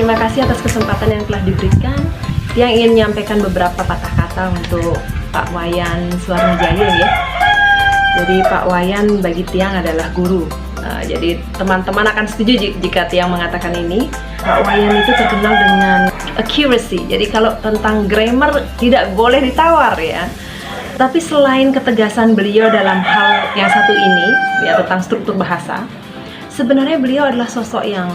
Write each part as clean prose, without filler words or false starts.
terima kasih atas kesempatan yang telah diberikan. Yang ingin menyampaikan beberapa patah kata untuk Pak Wayan Suwarnajaya ya. Jadi Pak Wayan bagi Tiang adalah guru. Jadi teman-teman akan setuju jika Tiang mengatakan ini. Pak Wayan itu terkenal dengan accuracy. Jadi kalau tentang grammar tidak boleh ditawar ya. Tapi selain ketegasan beliau dalam hal yang satu ini, ya tentang struktur bahasa, sebenarnya beliau adalah sosok yang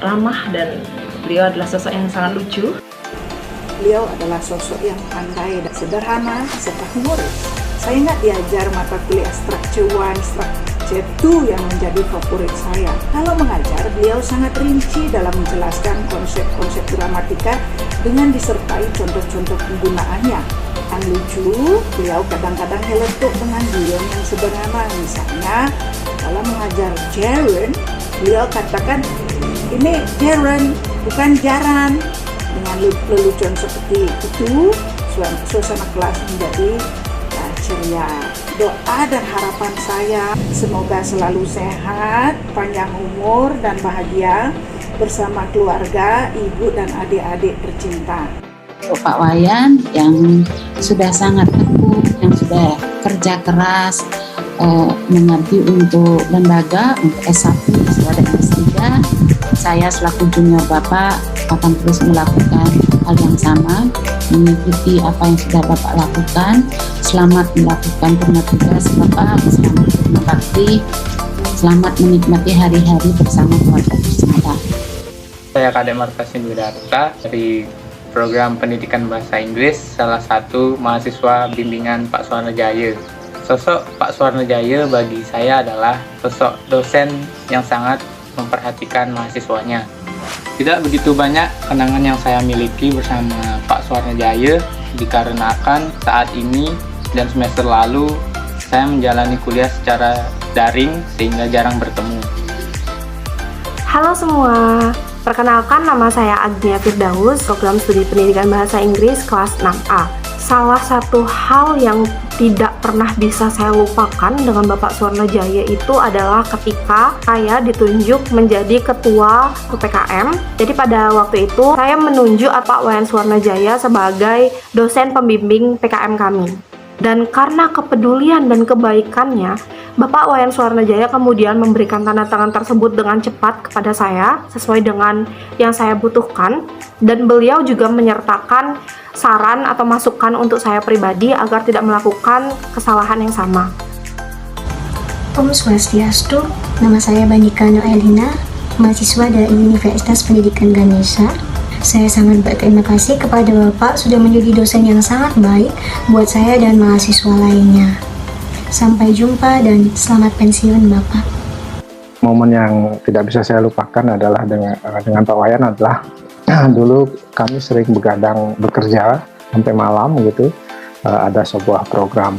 ramah dan beliau adalah sosok yang sangat lucu. Beliau adalah sosok yang pandai dan sederhana serta humoris. Saya nggak diajar mata kuliah Structure 1, Structure 2 yang menjadi favorit saya. Kalau mengajar, beliau sangat rinci dalam menjelaskan konsep-konsep gramatika dengan disertai contoh-contoh penggunaannya. Yang lucu, beliau kadang-kadang nyeletuk dengan guyon yang sederhana. Misalnya, dalam mengajar Jaren, beliau katakan, ini Jaren, bukan jaran. Dengan lelucon seperti itu, suasana kelas menjadi ceria. Doa dan harapan saya semoga selalu sehat, panjang umur dan bahagia bersama keluarga, ibu dan adik-adik tercinta. Pak Wayan yang sudah sangat tekun, yang sudah kerja keras, mengabdi untuk lembaga, untuk S1, S2 dan S3. Saya selaku junior Bapak akan terus melakukan hal yang sama, mengikuti apa yang sudah Bapak lakukan. Selamat melakukan tugas Bapak, selamat berbakti, selamat menikmati hari-hari bersama keluarga tercinta. Saya Kadek Martasin Widarta dari Program Pendidikan Bahasa Inggris, salah satu mahasiswa bimbingan Pak Suwarnajaya. Sosok Pak Suwarnajaya bagi saya adalah sosok dosen yang sangat memperhatikan mahasiswanya. Tidak begitu banyak kenangan yang saya miliki bersama Pak Suwarnajaya dikarenakan saat ini dan semester lalu saya menjalani kuliah secara daring sehingga jarang bertemu. Halo semua, perkenalkan nama saya Agnia Firdaus, program studi pendidikan bahasa Inggris kelas 6A. Salah satu hal yang tidak pernah bisa saya lupakan dengan Bapak Suwarnajaya itu adalah ketika saya ditunjuk menjadi ketua PPKM. Jadi pada waktu itu saya menunjuk Pak Wayan Suwarnajaya sebagai dosen pembimbing PKM kami. Dan karena kepedulian dan kebaikannya, Bapak Wayan Suwarnajaya kemudian memberikan tanda tangan tersebut dengan cepat kepada saya sesuai dengan yang saya butuhkan, dan beliau juga menyertakan saran atau masukan untuk saya pribadi agar tidak melakukan kesalahan yang sama. Om Swastiastu, nama saya Bandika Noelina, mahasiswa dari Universitas Pendidikan Ganesha. Saya sangat berterima kasih kepada Bapak sudah menjadi dosen yang sangat baik buat saya dan mahasiswa lainnya. Sampai jumpa dan selamat pensiun Bapak. Momen yang tidak bisa saya lupakan adalah dengan Pak Wayan adalah dulu kami sering begadang bekerja sampai malam gitu. Ada sebuah program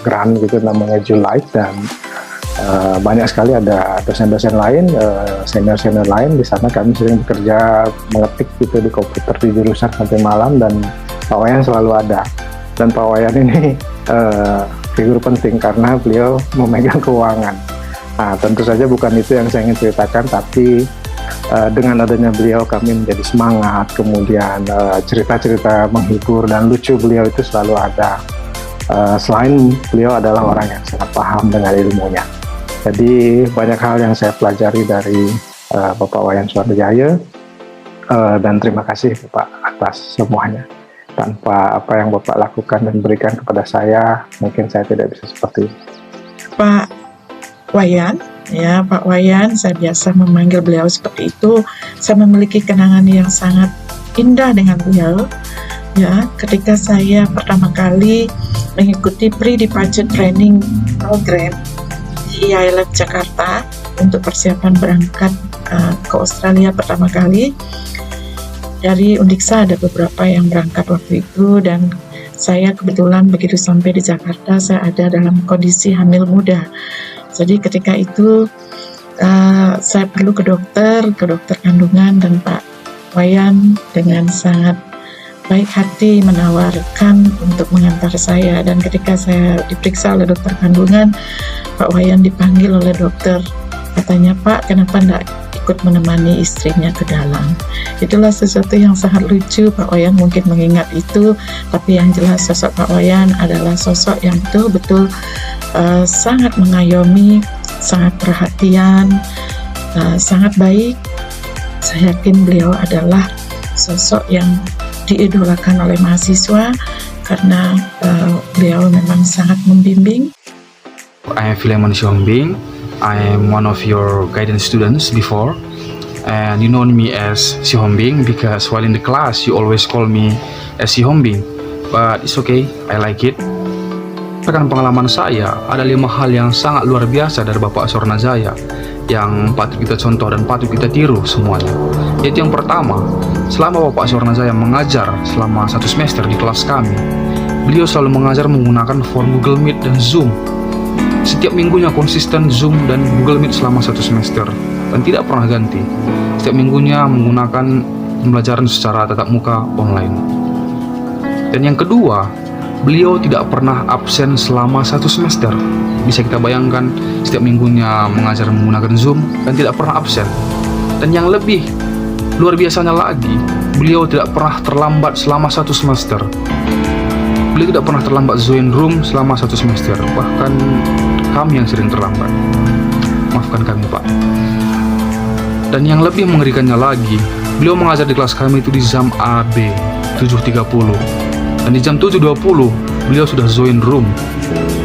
grant gitu namanya Julight, dan banyak sekali ada dosen-dosen lain, senior-senior lain di sana. Kami sering bekerja mengetik gitu di komputer di jurusan sampai malam, dan Pak Wayan selalu ada. Dan Pak Wayan ini figur penting karena beliau memegang keuangan. Nah, tentu saja bukan itu yang saya ingin ceritakan, tapi dengan adanya beliau kami menjadi semangat, kemudian cerita-cerita menghibur dan lucu beliau itu selalu ada. Selain beliau adalah orang yang sangat paham dengan ilmunya. Jadi banyak hal yang saya pelajari dari Bapak Wayan Suwarnajaya, dan terima kasih Bapak atas semuanya. Tanpa apa yang Bapak lakukan dan berikan kepada saya, mungkin saya tidak bisa seperti ini. Pak Wayan, ya Pak Wayan, saya biasa memanggil beliau seperti itu. Saya memiliki kenangan yang sangat indah dengan beliau. Ya, ketika saya pertama kali mengikuti pre-departure training program di IALF Jakarta untuk persiapan berangkat ke Australia pertama kali. Dari Undiksa ada beberapa yang berangkat waktu itu, dan saya kebetulan begitu sampai di Jakarta saya ada dalam kondisi hamil muda. Jadi ketika itu saya perlu ke dokter kandungan, dan Pak Wayan dengan sangat baik hati menawarkan untuk mengantar saya. Dan ketika saya diperiksa oleh dokter kandungan, Pak Wayan dipanggil oleh dokter, katanya, Pak, kenapa enggak ikut menemani istrinya ke dalam. Itulah sesuatu yang sangat lucu. Pak Wayan mungkin mengingat itu, tapi yang jelas sosok Pak Wayan adalah sosok yang betul-betul sangat mengayomi, sangat perhatian, sangat baik. Saya yakin beliau adalah sosok yang diidolakan oleh mahasiswa karena beliau memang sangat membimbing. I am Philemon Siombing. I am one of your guidance students before, and you know me as Siombing because while in the class you always call me as Siombing, but it's okay, I like it. Rekan pengalaman saya, ada 5 hal yang sangat luar biasa dari Bapak Sornajaya yang patut kita contoh dan patut kita tiru semuanya. Yaitu yang pertama, selama Bapak Sornajaya mengajar selama 1 semester di kelas kami, beliau selalu mengajar menggunakan form Google Meet dan Zoom. Setiap minggunya konsisten Zoom dan Google Meet selama 1 semester dan tidak pernah ganti. Setiap minggunya menggunakan pembelajaran secara tatap muka online. Dan yang kedua, beliau tidak pernah absen selama 1 semester. Bisa kita bayangkan, setiap minggunya mengajar menggunakan Zoom dan tidak pernah absen. Dan yang lebih luar biasanya lagi, beliau tidak pernah terlambat selama 1 semester. Beliau tidak pernah terlambat join room selama 1 semester. Bahkan kami yang sering terlambat. Maafkan kami, Pak. Dan yang lebih mengerikannya lagi, beliau mengajar di kelas kami itu di jam AB 7.30. Dan di jam 7.20 beliau sudah join room.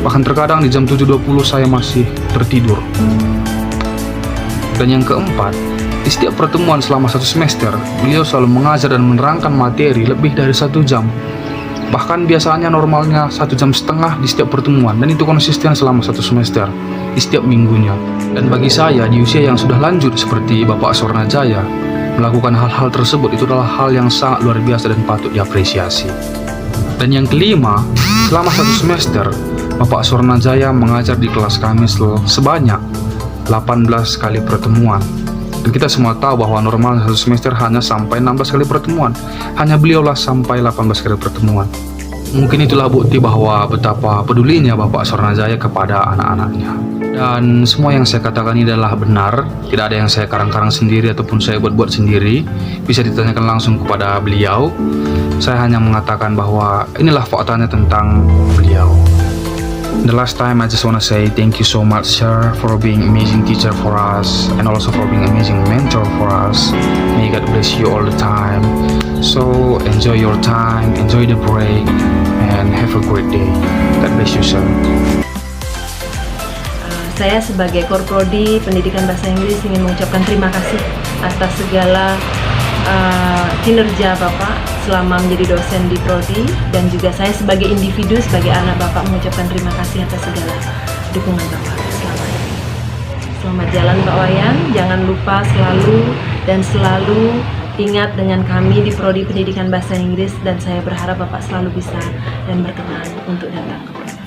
Bahkan terkadang di jam 7.20 saya masih tertidur. Dan yang keempat, di setiap pertemuan selama 1 semester, beliau selalu mengajar dan menerangkan materi lebih dari 1 jam. Bahkan biasanya normalnya 1,5 jam di setiap pertemuan, dan itu konsisten selama 1 semester di setiap minggunya. Dan bagi saya di usia yang sudah lanjut seperti Bapak Sornajaya, melakukan hal-hal tersebut itu adalah hal yang sangat luar biasa dan patut diapresiasi. Dan yang kelima, selama 1 semester Bapak Sornajaya mengajar di kelas kami sebanyak 18 kali pertemuan. Dan kita semua tahu bahwa normal 1 semester hanya sampai 16 kali pertemuan. Hanya beliaulah sampai 18 kali pertemuan. Mungkin itulah bukti bahwa betapa pedulinya Bapak Sornajaya kepada anak-anaknya. Dan semua yang saya katakan ini adalah benar. Tidak ada yang saya karang-karang sendiri ataupun saya buat-buat sendiri. Bisa ditanyakan langsung kepada beliau. Saya hanya mengatakan bahwa inilah faktanya tentang beliau. The last time I just want to say thank you so much, sir, for being amazing teacher for us and also for being amazing mentor for us. May God bless you all the time. So enjoy your time, enjoy the break, and have a great day. God bless you, sir. Saya sebagai Korprodi Pendidikan Bahasa Inggris ingin mengucapkan terima kasih atas segala kinerja Bapak selama menjadi dosen di Prodi, dan juga saya sebagai individu, sebagai anak Bapak mengucapkan terima kasih atas segala dukungan Bapak selama ini. Selamat jalan Pak Wayan, jangan lupa selalu ingat dengan kami di Prodi Pendidikan Bahasa Inggris, dan saya berharap Bapak selalu bisa dan berkenan untuk datang ke Prodi.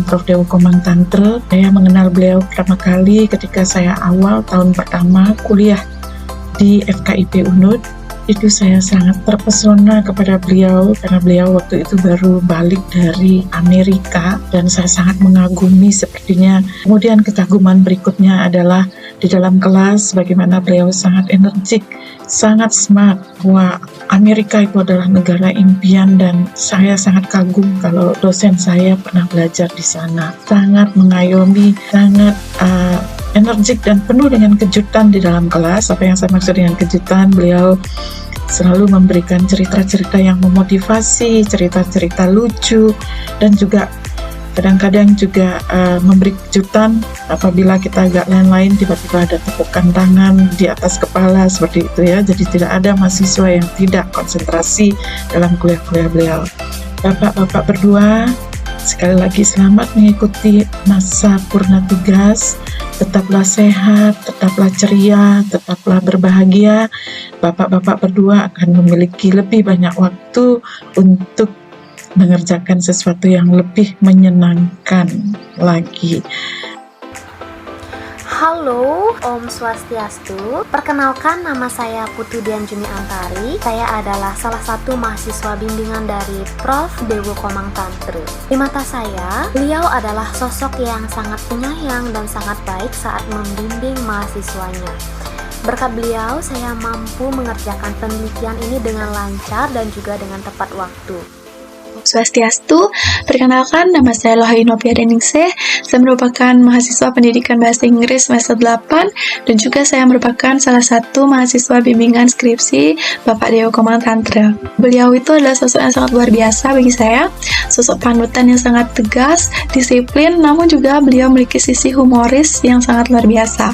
Prof. Dewo Komang Tantre, saya mengenal beliau pertama kali ketika saya awal tahun pertama kuliah di FKIP UNUD. Itu saya sangat terpesona kepada beliau karena beliau waktu itu baru balik dari Amerika dan saya sangat mengagumi sepertinya. Kemudian kekaguman berikutnya adalah di dalam kelas bagaimana beliau sangat energik, sangat smart, bahwa Amerika itu adalah negara impian dan saya sangat kagum kalau dosen saya pernah belajar di sana. Sangat mengayomi, sangat energik dan penuh dengan kejutan di dalam kelas. Apa yang saya maksud dengan kejutan, beliau selalu memberikan cerita-cerita yang memotivasi, cerita-cerita lucu, dan juga kadang-kadang juga memberi kejutan apabila kita agak lain-lain, tiba-tiba ada tepukan tangan di atas kepala seperti itu ya. Jadi tidak ada mahasiswa yang tidak konsentrasi dalam kuliah-kuliah beliau. Bapak-bapak berdua, sekali lagi selamat mengikuti masa purna tugas. Tetaplah sehat, tetaplah ceria, tetaplah berbahagia. Bapak-bapak berdua akan memiliki lebih banyak waktu untuk mengerjakan sesuatu yang lebih menyenangkan lagi. Halo, Om Swastiastu. Perkenalkan, nama saya Putu Dianjuni Antari. Saya adalah salah satu mahasiswa bimbingan dari Prof. Dewo Komang Tantre. Di mata saya, beliau adalah sosok yang sangat penyayang dan sangat baik saat membimbing mahasiswanya. Berkat beliau, saya mampu mengerjakan penelitian ini dengan lancar dan juga dengan tepat waktu. Swastiastu, perkenalkan nama saya Loha Inopia Deningsih. Saya merupakan mahasiswa pendidikan bahasa Inggris semester 8 dan juga saya merupakan salah satu mahasiswa bimbingan skripsi Bapak Dewo Komang Tantre. Beliau itu adalah sosok yang sangat luar biasa bagi saya, sosok panutan yang sangat tegas, disiplin, namun juga beliau memiliki sisi humoris yang sangat luar biasa.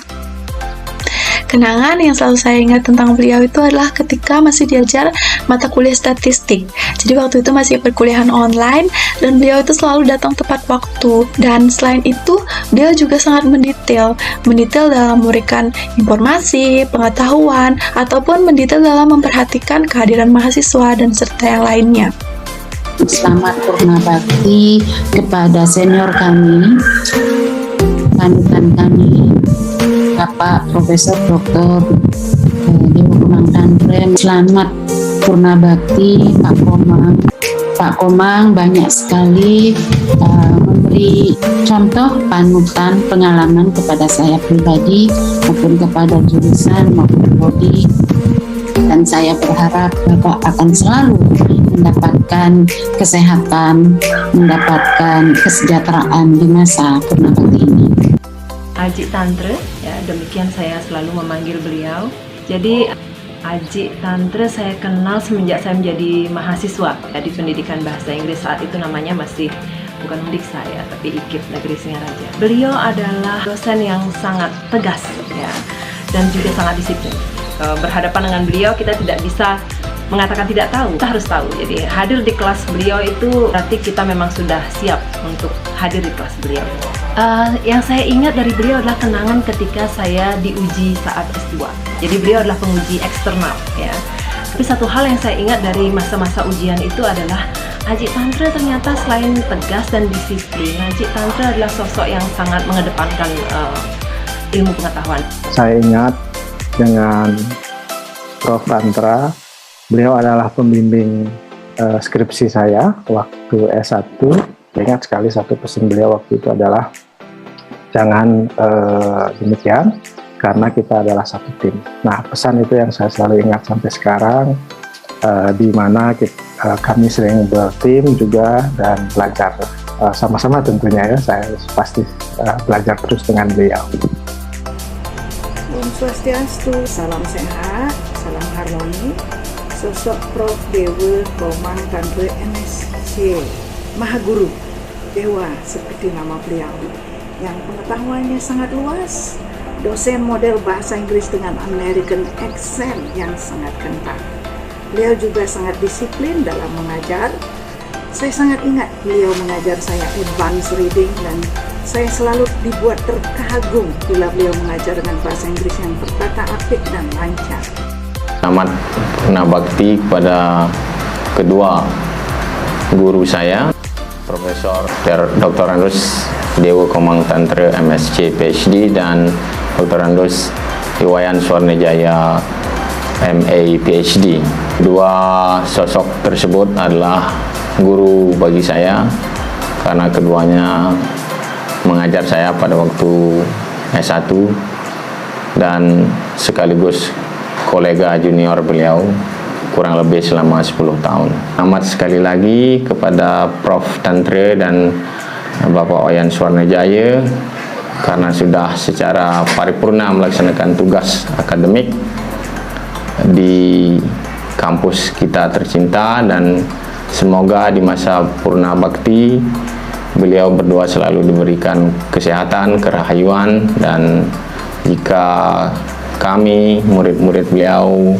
Kenangan yang selalu saya ingat tentang beliau itu adalah ketika masih diajar mata kuliah statistik. Jadi waktu itu masih perkuliahan online dan beliau itu selalu datang tepat waktu. Dan selain itu, beliau juga sangat mendetail dalam memberikan informasi, pengetahuan, ataupun mendetail dalam memperhatikan kehadiran mahasiswa dan serta yang lainnya. Selamat Purna Bakti kepada senior kami, panutan kami, Bapak Profesor Dr. Dewo Komang Tantre. Selamat Purna Bakti Pak Komang. Pak Komang banyak sekali memberi contoh panutan pengalaman kepada saya pribadi maupun kepada jurusan maupun prodi, dan saya berharap Bapak akan selalu mendapatkan kesehatan, mendapatkan kesejahteraan di masa Purna Bakti ini. Aji Tantre, ya, demikian saya selalu memanggil beliau. Jadi Aji Tantre saya kenal semenjak saya menjadi mahasiswa ya, di pendidikan bahasa Inggris. Saat itu namanya masih bukan Undiksa ya, tapi IKIP Negeri Singaraja. Beliau adalah dosen yang sangat tegas ya, dan juga sangat disiplin. Berhadapan dengan beliau kita tidak bisa mengatakan tidak tahu, kita harus tahu. Jadi hadir di kelas beliau itu berarti kita memang sudah siap untuk hadir di kelas beliau. Yang saya ingat dari beliau adalah kenangan ketika saya diuji saat S2. Jadi beliau adalah penguji eksternal ya. Tapi satu hal yang saya ingat dari masa-masa ujian itu adalah Aji Tantre ternyata selain tegas dan disiplin, Aji Tantre adalah sosok yang sangat mengedepankan ilmu pengetahuan. Saya ingat dengan Prof. Tantra, beliau adalah pembimbing skripsi saya waktu S1. Saya ingat sekali satu pesan beliau waktu itu adalah jangan demikian karena kita adalah satu tim. Nah, pesan itu yang saya selalu ingat sampai sekarang, di mana kami sering bertim juga dan belajar sama-sama tentunya ya. Saya pasti belajar terus dengan beliau. Om Swastiastu, salam sehat, salam harmoni. Sosok Prof. Dewo Komang Tantre MSc, Maha Guru, Dewa seperti nama beliau, yang pengetahuannya sangat luas, dosen model bahasa Inggris dengan American accent yang sangat kental. Beliau juga sangat disiplin dalam mengajar. Saya sangat ingat beliau mengajar saya advance reading dan saya selalu dibuat terkagum bila beliau mengajar dengan bahasa Inggris yang bertata-apik dan lancar. Selamat Purna Bakti kepada kedua guru saya, Profesor Dr. Andus Dewo Komang Tantre MSc PhD dan Dr. Andus Iwayan Swarnajaya MA PhD. Dua sosok tersebut adalah guru bagi saya karena keduanya mengajar saya pada waktu S1 dan sekaligus kolega junior beliau kurang lebih selama 10 tahun. Selamat sekali lagi kepada Prof. Tantre dan Bapak Wayan Swarnajaya karena sudah secara paripurna melaksanakan tugas akademik di kampus kita tercinta, dan semoga di masa Purna Bakti beliau berdua selalu diberikan kesehatan, kerahayuan, dan jika kami murid-murid beliau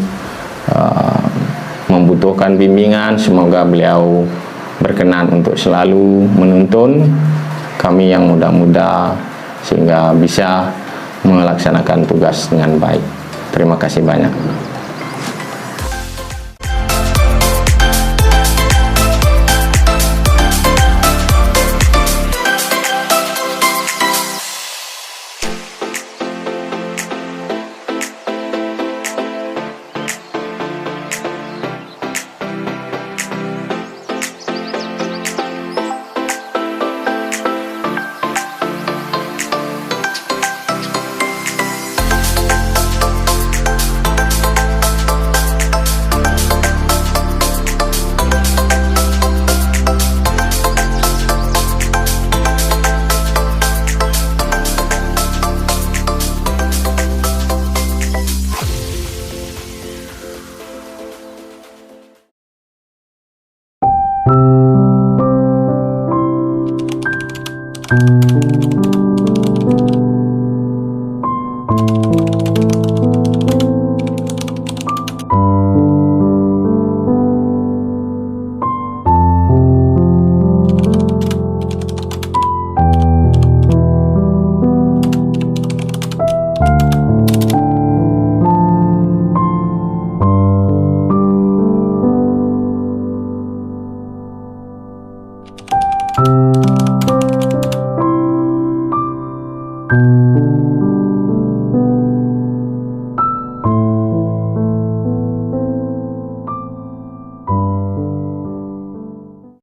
membutuhkan bimbingan, semoga beliau berkenan untuk selalu menuntun kami yang muda-muda sehingga bisa melaksanakan tugas dengan baik. Terima kasih banyak. kasih.